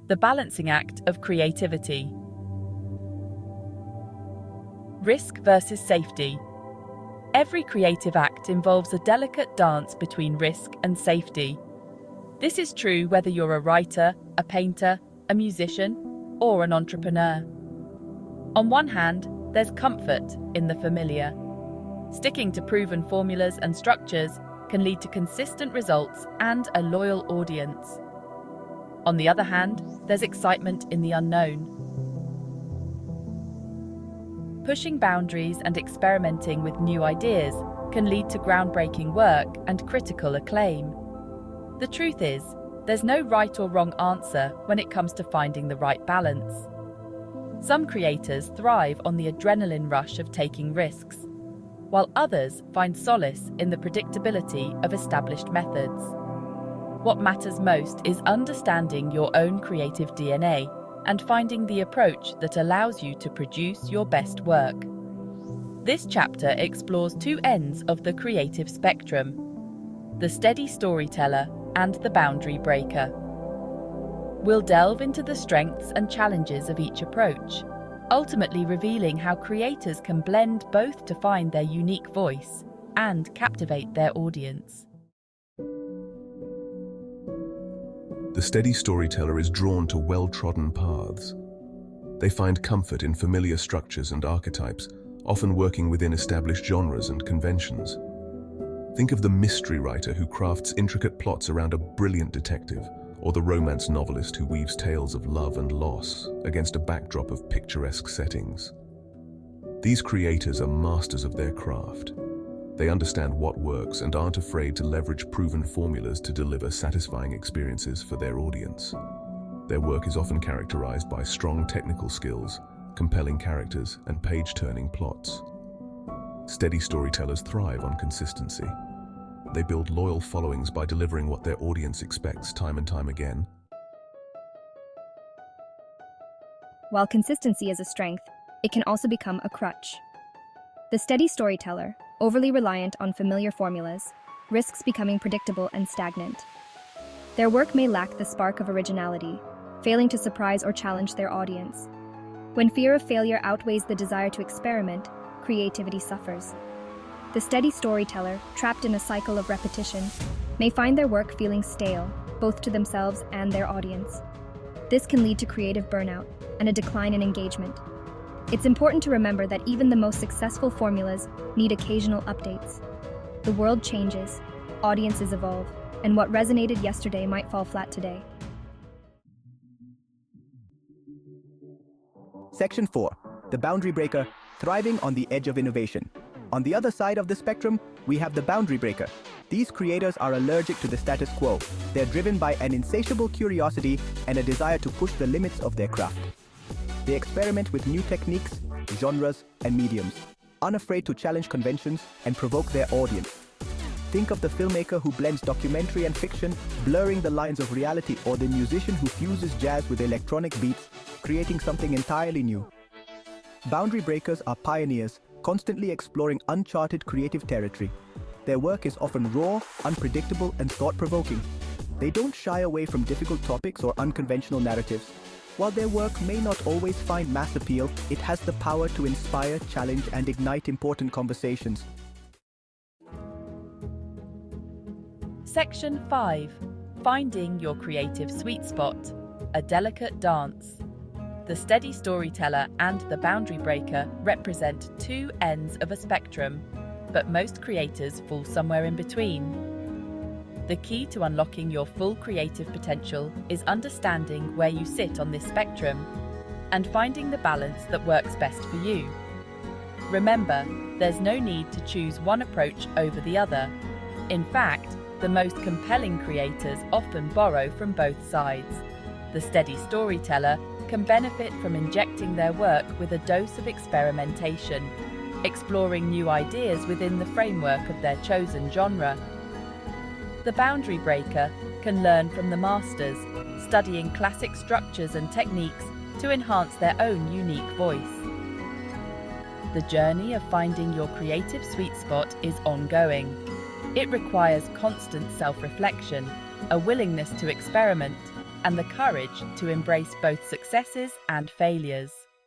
the balancing act of creativity. Risk versus safety. Every creative act involves a delicate dance between risk and safety. This is true whether you're a writer, a painter, a musician, or an entrepreneur. On one hand, there's comfort in the familiar. Sticking to proven formulas and structures can lead to consistent results and a loyal audience. On the other hand, there's excitement in the unknown. Pushing boundaries and experimenting with new ideas can lead to groundbreaking work and critical acclaim. The truth is, there's no right or wrong answer when it comes to finding the right balance. Some creators thrive on the adrenaline rush of taking risks, while others find solace in the predictability of established methods. What matters most is understanding your own creative DNA and finding the approach that allows you to produce your best work. This chapter explores two ends of the creative spectrum: the steady storyteller and the boundary breaker. We'll delve into the strengths and challenges of each approach, ultimately revealing how creators can blend both to find their unique voice and captivate their audience. The steady storyteller is drawn to well-trodden paths. They find comfort in familiar structures and archetypes, often working within established genres and conventions. Think of the mystery writer who crafts intricate plots around a brilliant detective, or the romance novelist who weaves tales of love and loss against a backdrop of picturesque settings. These creators are masters of their craft. They understand what works and aren't afraid to leverage proven formulas to deliver satisfying experiences for their audience. Their work is often characterized by strong technical skills, compelling characters, and page-turning plots. Steady storytellers thrive on consistency. They build loyal followings by delivering what their audience expects time and time again. While consistency is a strength, it can also become a crutch. The steady storyteller, overly reliant on familiar formulas, risks becoming predictable and stagnant. Their work may lack the spark of originality, failing to surprise or challenge their audience. When fear of failure outweighs the desire to experiment, creativity suffers. The steady storyteller, trapped in a cycle of repetition, may find their work feeling stale, both to themselves and their audience. This can lead to creative burnout and a decline in engagement. It's important to remember that even the most successful formulas need occasional updates. The world changes, audiences evolve, and what resonated yesterday might fall flat today. Section 4. The boundary breaker, thriving on the edge of innovation. On the other side of the spectrum, we have the boundary breaker. These creators are allergic to the status quo. They're driven by an insatiable curiosity and a desire to push the limits of their craft. They experiment with new techniques, genres, and mediums, unafraid to challenge conventions and provoke their audience. Think of the filmmaker who blends documentary and fiction, blurring the lines of reality, or the musician who fuses jazz with electronic beats, creating something entirely new. Boundary breakers are pioneers, constantly exploring uncharted creative territory. Their work is often raw, unpredictable, and thought-provoking. They don't shy away from difficult topics or unconventional narratives. While their work may not always find mass appeal, it has the power to inspire, challenge, and ignite important conversations. Section 5. Finding your creative sweet spot. A delicate dance. The steady storyteller and the boundary breaker represent two ends of a spectrum, but most creators fall somewhere in between. The key to unlocking your full creative potential is understanding where you sit on this spectrum and finding the balance that works best for you. Remember, there's no need to choose one approach over the other. In fact, the most compelling creators often borrow from both sides. The steady storyteller can benefit from injecting their work with a dose of experimentation, exploring new ideas within the framework of their chosen genre. The boundary breaker can learn from the masters, studying classic structures and techniques to enhance their own unique voice. The journey of finding your creative sweet spot is ongoing. It requires constant self-reflection, a willingness to experiment, and the courage to embrace both successes and failures.